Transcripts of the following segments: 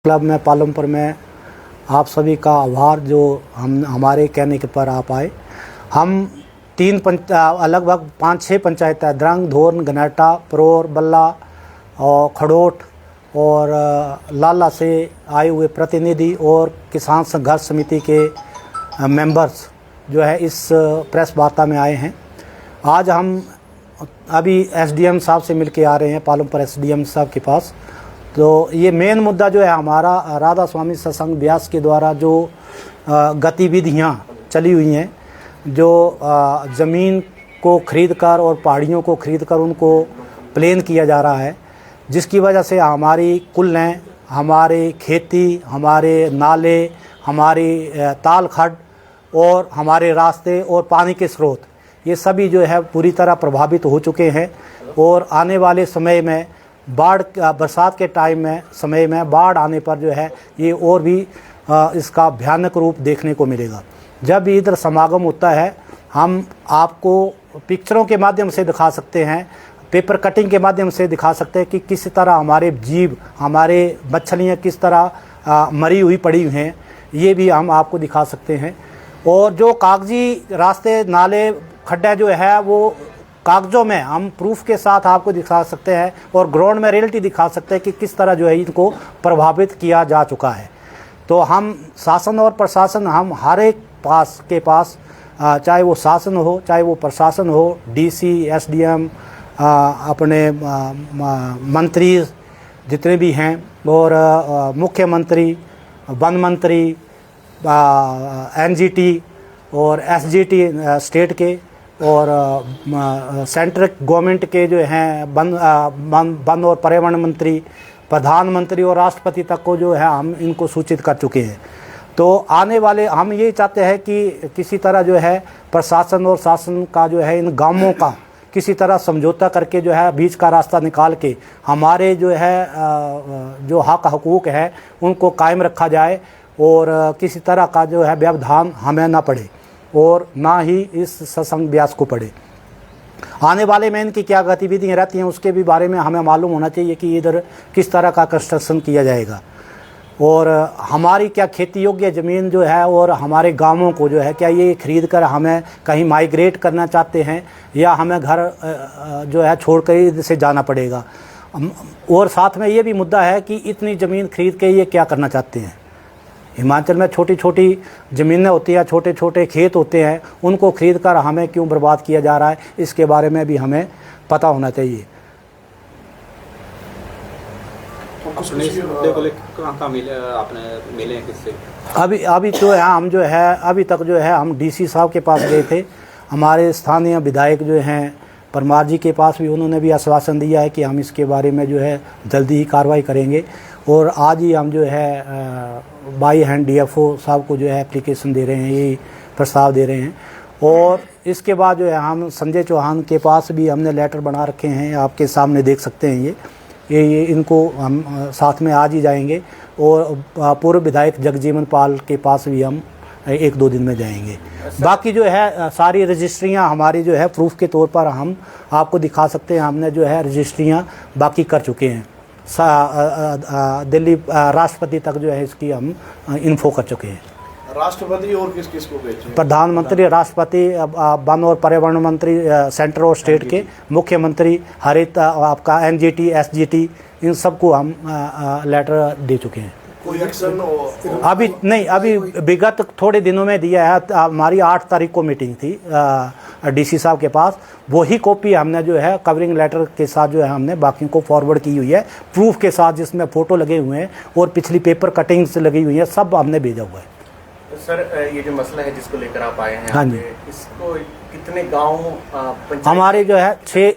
Club में पालमपुर में आप सभी का आभार जो हम हमारे कहने के पर आप आए। हम लगभग 5-6 पंचायतें द्रंग, धोरन, गनेटा, परोर, बल्ला और खड़ोट और लाला से आए हुए प्रतिनिधि और किसान संघर्ष समिति के मेंबर्स जो है इस प्रेस वार्ता में आए हैं। आज हम अभी एसडीएम साहब से मिलके आ रहे हैं, पालमपुर एसडीएम साहब के पास। तो ये मेन मुद्दा जो है हमारा राधा स्वामी सत्संग ब्यास के द्वारा जो गतिविधियाँ चली हुई हैं, जो ज़मीन को खरीद कर और पहाड़ियों को खरीद कर उनको प्लेन किया जा रहा है, जिसकी वजह से हमारी कुल्लें, हमारे खेती, हमारे नाले, हमारी ताल खड्ड और हमारे रास्ते और पानी के स्रोत ये सभी जो है पूरी तरह प्रभावित हो चुके हैं। और आने वाले समय में बरसात के समय में बाढ़ आने पर जो है ये और भी इसका भयानक रूप देखने को मिलेगा। जब भी इधर समागम होता है हम आपको पिक्चरों के माध्यम से दिखा सकते हैं, पेपर कटिंग के माध्यम से दिखा सकते हैं कि किस तरह हमारे जीव, हमारे मछलियाँ किस तरह मरी हुई पड़ी हुई हैं, ये भी हम आपको दिखा सकते हैं। और जो कागजी रास्ते, नाले, खड्डे जो है वो कागज़ों में हम प्रूफ के साथ आपको दिखा सकते हैं और ग्राउंड में रियलिटी दिखा सकते हैं कि किस तरह जो है इनको प्रभावित किया जा चुका है। तो हम शासन और प्रशासन, हम हर एक के पास चाहे वो शासन हो, चाहे वो प्रशासन हो, डीसी, एसडीएम, अपने मंत्री जितने भी हैं और मुख्यमंत्री, वन मंत्री, एनजीटी और एसजीटी स्टेट के और सेंट्रल गवर्नमेंट के जो हैं वन और पर्यावरण मंत्री, प्रधानमंत्री और राष्ट्रपति तक को जो है हम इनको सूचित कर चुके हैं। तो आने वाले हम ये चाहते हैं कि किसी तरह जो है प्रशासन और शासन का जो है इन गांवों का किसी तरह समझौता करके जो है बीच का रास्ता निकाल के हमारे जो है जो हक हकूक़ है उनको कायम रखा जाए और किसी तरह का जो है व्यवधान हमें ना पड़े और ना ही इस सत्संग ब्यास को पड़े। आने वाले में इनकी क्या गतिविधियाँ रहती हैं उसके भी बारे में हमें मालूम होना चाहिए कि इधर किस तरह का कंस्ट्रक्शन किया जाएगा और हमारी क्या खेती योग्य ज़मीन जो है और हमारे गांवों को जो है क्या ये खरीद कर हमें कहीं माइग्रेट करना चाहते हैं या हमें घर जो है छोड़ कर इधर से जाना पड़ेगा। और साथ में ये भी मुद्दा है कि इतनी ज़मीन खरीद के ये क्या करना चाहते हैं। हिमाचल में छोटी छोटी ज़मीनें होती हैं, छोटे छोटे खेत होते हैं, उनको खरीद कर हमें क्यों बर्बाद किया जा रहा है, इसके बारे में भी हमें पता होना चाहिए। आपने मिले किससे? अभी जो है हम जो है अभी तक जो है हम डीसी साहब के पास गए थे। हमारे स्थानीय विधायक जो हैं परमार जी के पास भी उन्होंने भी आश्वासन दिया है कि हम इसके बारे में जो है जल्दी ही कार्रवाई करेंगे। और आज ही हम जो है बाई हैंड डीएफओ साहब को जो है एप्लीकेशन दे रहे हैं, ये प्रस्ताव दे रहे हैं। और इसके बाद जो है हम संजय चौहान के पास भी हमने लेटर बना रखे हैं, आपके सामने देख सकते हैं। ये इनको हम साथ में आज ही जाएंगे। और पूर्व विधायक जगजीवन पाल के पास भी हम 1-2 दिन में जाएंगे। बाकी जो है सारी रजिस्ट्रियां हमारी जो है प्रूफ के तौर पर हम आपको दिखा सकते हैं। हमने जो है रजिस्ट्रियां बाकी कर चुके हैं, दिल्ली राष्ट्रपति तक जो है इसकी हम इन्फो कर चुके हैं। राष्ट्रपति और किस किस को भेजे? प्रधानमंत्री, राष्ट्रपति, वन और पर्यावरण मंत्री सेंटर और स्टेट के, मुख्यमंत्री, हरित, आपका एनजीटी, एसजीटी, इन सबको हम लेटर दे चुके हैं। कोई एक्शन अभी नहीं, अभी विगत थोड़े दिनों में दिया है। हमारी 8 तारीख को मीटिंग थी डीसी साहब के पास, वही कॉपी हमने जो है कवरिंग लेटर के साथ जो है हमने बाकी को फॉरवर्ड की हुई है, प्रूफ के साथ, जिसमें फ़ोटो लगे हुए हैं और पिछली पेपर कटिंग्स लगी हुई हैं, सब हमने भेजा हुआ है। सर, ये जो मसला है जिसको लेकर आप आए हैं, हाँ जी, इसको कितने गाँव हमारे जो है 6,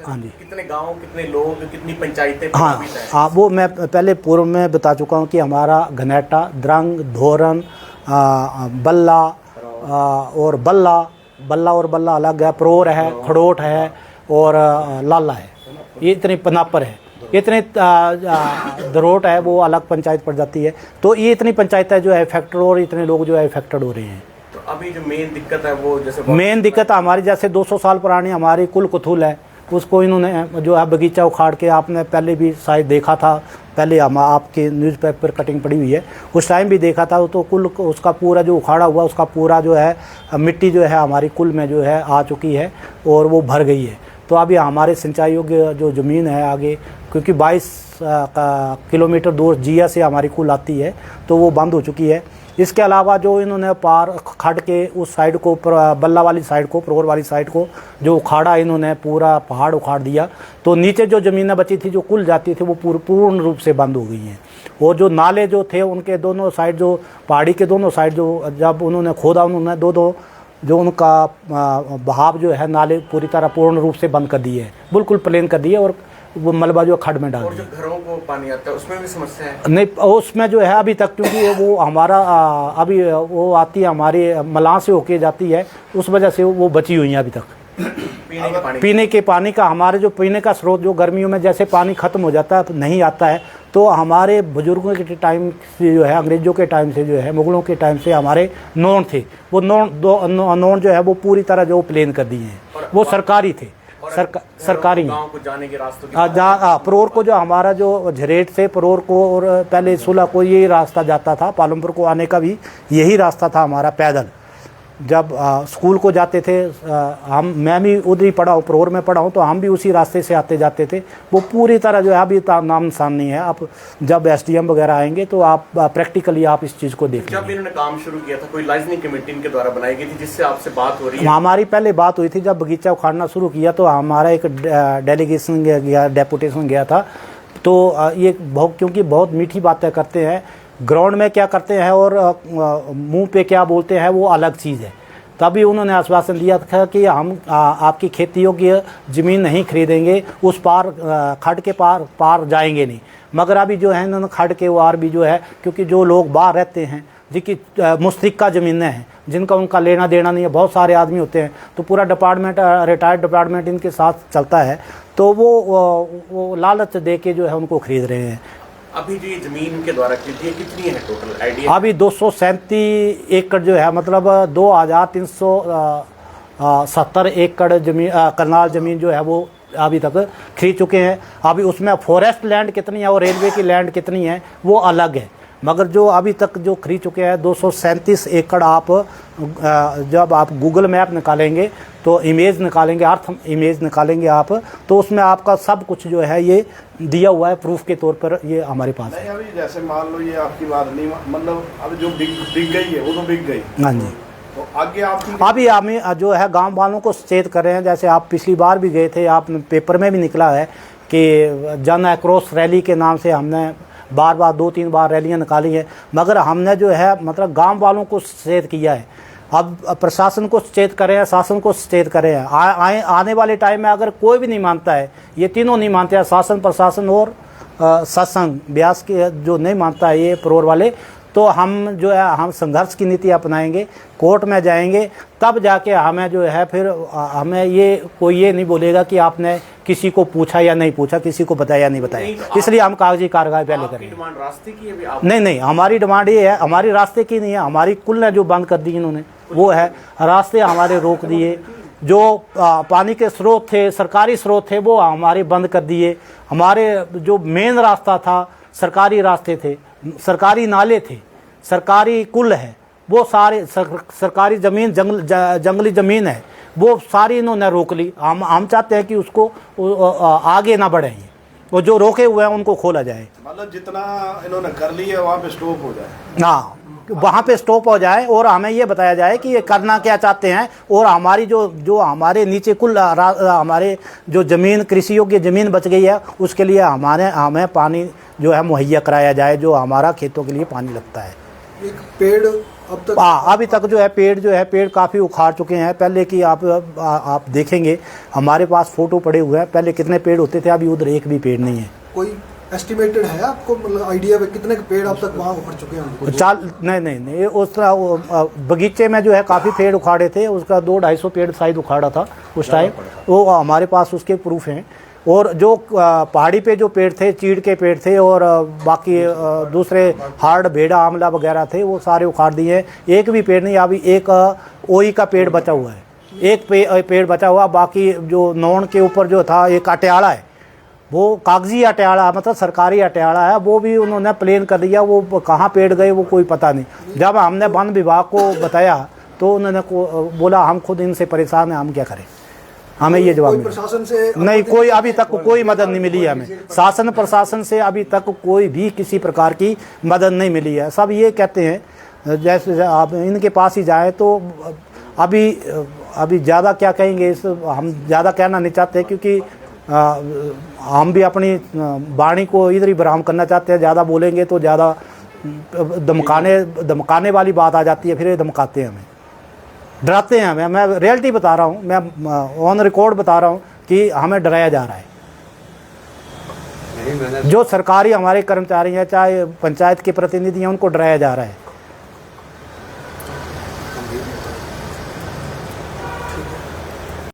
हाँ जी, कितने गांव, कितने लोग, कितनी पंचायतें? हाँ, वो मैं पहले पूर्व में बता चुका हूँ कि हमारा गनेटा, द्रंग, धोरन, बल्ला और बल्ला अलग है, परोर है, खड़ोट है और लाला है। ये इतने पनापर है, इतने दरोट है, वो अलग पंचायत पड़ जाती है। तो ये इतनी पंचायतें जो है इफेक्टेड और इतने लोग जो है इफेक्टेड हो रहे हैं। तो अभी जो मेन दिक्कत है वो, जैसे मेन दिक्कत हमारी जैसे 200 साल पुरानी हमारी कुल कुथुल है, उसको इन्होंने जो है बगीचा उखाड़ के, आपने पहले भी शायद देखा था, पहले हम आपके न्यूज़पेपर कटिंग पड़ी हुई है, उस टाइम भी देखा था, तो कुल उसका पूरा जो उखाड़ा हुआ उसका पूरा जो है मिट्टी जो है हमारी कुल में जो है आ चुकी है और वो भर गई है। तो अभी हमारे सिंचाई योग्य जो ज़मीन है आगे, क्योंकि 22 किलोमीटर दूर जिया से हमारी कुल आती है, तो वो बंद हो चुकी है। इसके अलावा जो इन्होंने पार खड़ के उस साइड को, बल्ला वाली साइड को, प्रोर वाली साइड को जो उखाड़ा, इन्होंने पूरा पहाड़ उखाड़ दिया, तो नीचे जो ज़मीनें बची थी, जो कुल जाती थी, वो पूर्ण रूप से बंद हो गई हैं। और जो नाले जो थे उनके दोनों साइड, जो पहाड़ी के दोनों साइड जो जब उन्होंने खोदा, उन्होंने दो जो उनका बहाव जो है नाले पूरी तरह पूर्ण रूप से बंद कर दिए है, बिल्कुल प्लेन कर दिए, और वो मलबा जो खड्ड में डाल और दिया। जो घरों को पानी आता है उसमें भी समस्या है? नहीं, उसमें जो है अभी तक, क्योंकि वो हमारा अभी वो आती है हमारे मलाह से होके जाती है, उस वजह से वो बची हुई है अभी तक। पीने के पानी का, हमारे जो पीने का स्रोत, जो गर्मियों में जैसे पानी ख़त्म हो जाता है, नहीं आता है, तो हमारे बुजुर्गों के टाइम से जो है, अंग्रेज़ों के टाइम से जो है, मुग़लों के टाइम से हमारे नोन थे, वो नोन जो है वो पूरी तरह जो प्लेन कर दिए हैं, वो सरकारी थे, सरकारी गांव को जाने के रास्तों की जहाँ परोर को, जो हमारा जो झरेट से परोर को और पहले सुलह को ये रास्ता जाता था, पालमपुर को आने का भी यही रास्ता था हमारा पैदल। जब स्कूल को जाते थे मैं भी उधर ही पढ़ा हूँ, परोर में पढ़ा हूँ, तो हम भी उसी रास्ते से आते जाते थे। वो पूरी तरह जो है अभी नाम निशान नहीं है। आप जब SDM वगैरह आएंगे तो आप प्रैक्टिकली आप इस चीज़ को देख जब इन्होंने काम शुरू किया था, कोई लाइजनिंग कमेटी इनके द्वारा बनाई गई थी जिससे आपसे बात हो रही है? हमारी पहले बात हुई थी, जब बगीचा उखाड़ना शुरू किया तो हमारा एक डेलीगेशन गया, डेपुटेशन गया था। तो ये बहुत, क्योंकि बहुत मीठी बातें करते हैं, ग्राउंड में क्या करते हैं और मुंह पे क्या बोलते हैं वो अलग चीज़ है। तभी उन्होंने आश्वासन दिया था कि हम आपकी खेती योग्य ज़मीन नहीं खरीदेंगे, उस पार खड्ड के पार जाएंगे नहीं। मगर अभी जो है इन्होंने खड्ड के वार भी जो है, क्योंकि जो लोग बाहर रहते हैं जिनकी मुस्तक़ा ज़मीनें हैं, जिनका उनका लेना देना नहीं है, बहुत सारे आदमी होते हैं, तो पूरा डिपार्टमेंट, रिटायर्ड डिपार्टमेंट इनके साथ चलता है, तो वो लालच दे के जो है उनको खरीद रहे हैं। अभी जो ये जमीन के द्वारा खरीदी है कितनी है टोटल आइडिया? अभी 237 एकड़ जो है, मतलब 2370 एकड़ जमीन, करनाल ज़मीन जो है वो अभी तक खरीद चुके हैं। अभी उसमें फॉरेस्ट लैंड कितनी है और रेलवे की लैंड कितनी है वो अलग है, मगर जो अभी तक जो खरीद चुके हैं 237 एकड़। आप जब आप गूगल मैप निकालेंगे तो इमेज निकालेंगे, अर्थ इमेज निकालेंगे आप, तो उसमें आपका सब कुछ जो है ये दिया हुआ है, प्रूफ के तौर पर ये हमारे पास है। अभी जैसे मान लो ये आपकी बात नहीं, मतलब अब जो बिक गई है वो तो बिक गई। हाँ जी। तो आगे आप अभी हमें जो है गांव वालों को सचेत कर रहे हैं। जैसे आप पिछली बार भी गए थे, आप पेपर में भी निकला है कि जन आक्रोश रैली के नाम से हमने बार 2-3 बार रैलियां निकाली है, मगर हमने जो है मतलब गांव वालों को सचेत किया है। अब प्रशासन को सचेत करें हैं, शासन को सचेत करें हैं। आने वाले टाइम में अगर कोई भी नहीं मानता है, ये तीनों नहीं मानते हैं, शासन, प्रशासन और सत्संग ब्यास के जो नहीं मानता है ये परोर वाले, तो हम जो है हम संघर्ष की नीति अपनाएंगे, कोर्ट में जाएंगे, तब जाके हमें जो है फिर हमें ये कोई ये नहीं बोलेगा कि आपने किसी को पूछा या नहीं पूछा, किसी को बताया या नहीं बताया। इसलिए हम कागजी कार्रवाई पहले करेंगे। डिमांड रास्ते की है भी आप? नहीं, हमारी डिमांड ये है, हमारी रास्ते की नहीं है, हमारी कुल ने जो बंद कर दी इन्होंने वो है, रास्ते हमारे रोक दिए। जो पानी के स्रोत थे, सरकारी स्रोत थे, वो हमारे बंद कर दिए। हमारे जो मेन रास्ता था, सरकारी रास्ते थे, सरकारी नाले थे, सरकारी कुल है, वो सारे सरकारी ज़मीन, जंगली ज़मीन है, वो सारी इन्होंने रोक ली। हम चाहते हैं कि उसको आगे ना बढ़े, वो जो रोके हुए हैं उनको खोला जाए। मतलब जितना इन्होंने कर लिया है वहाँ पे स्टॉप हो जाए। हाँ, वहाँ पे स्टॉप हो जाए और हमें ये बताया जाए कि ये करना क्या चाहते हैं, और हमारी जो हमारे नीचे कुल हमारे जो ज़मीन, कृषि योग्य ज़मीन बच गई है, उसके लिए हमें पानी जो है मुहैया कराया जाए, जो हमारा खेतों के लिए पानी लगता है। एक पेड़ अब तक अभी तक जो है पेड़ काफ़ी उखाड़ चुके हैं। पहले की आप देखेंगे, हमारे पास फ़ोटो पड़े हुए हैं, पहले कितने पेड़ होते थे, अभी उधर एक भी पेड़ नहीं है। कोई एस्टिमेटेड है आपको, मतलब आइडिया पे कितने पेड़ अब तक वहाँ उखड़ चुके हैं? नहीं, उस तरह बगीचे में जो है काफ़ी पेड़ उखाड़े थे, उसका 200-250 पेड़ शायद उखाड़ा था उस टाइम, वो हमारे पास उसके प्रूफ हैं। और जो पहाड़ी पे जो पेड़ थे, चीड़ के पेड़ थे, और बाकी दूसरे हार्ड भेड़ा आंवला वगैरह थे, वो सारे उखाड़ दिए हैं। एक भी पेड़ नहीं, अभी एक ओई का पेड़ बचा हुआ है, एक पेड़ बचा हुआ, बाकी जो नौन के ऊपर जो था एक अटयाला है, वो कागजी अटयाला मतलब सरकारी अटयाला है, वो भी उन्होंने प्लेन कर दिया। वो कहाँ पेड़ गए वो कोई पता नहीं। जब हमने वन विभाग को बताया तो उन्होंने बोला हम खुद इनसे परेशान हैं, हम क्या करें। हमें ये जवाब कोई प्रशासन से नहीं, कोई अभी तक कोई मदद नहीं मिली है हमें। शासन प्रशासन से अभी तक कोई भी किसी प्रकार की मदद नहीं मिली है। सब ये कहते हैं जैसे आप इनके पास ही जाएं तो अभी ज़्यादा क्या कहेंगे, इस हम ज़्यादा कहना नहीं चाहते क्योंकि हम भी अपनी वाणी को इधर ही विराम करना चाहते हैं। ज़्यादा बोलेंगे तो ज़्यादा धमकाने वाली बात आ जाती है, फिर ये धमकाते हैं हमें, डराते हैं हमें। मैं रियलिटी बता रहा हूँ, मैं ऑन रिकॉर्ड बता रहा हूँ कि हमें डराया जा रहा है। जो सरकारी हमारे कर्मचारी हैं, चाहे पंचायत के प्रतिनिधि हैं, उनको डराया जा रहा है।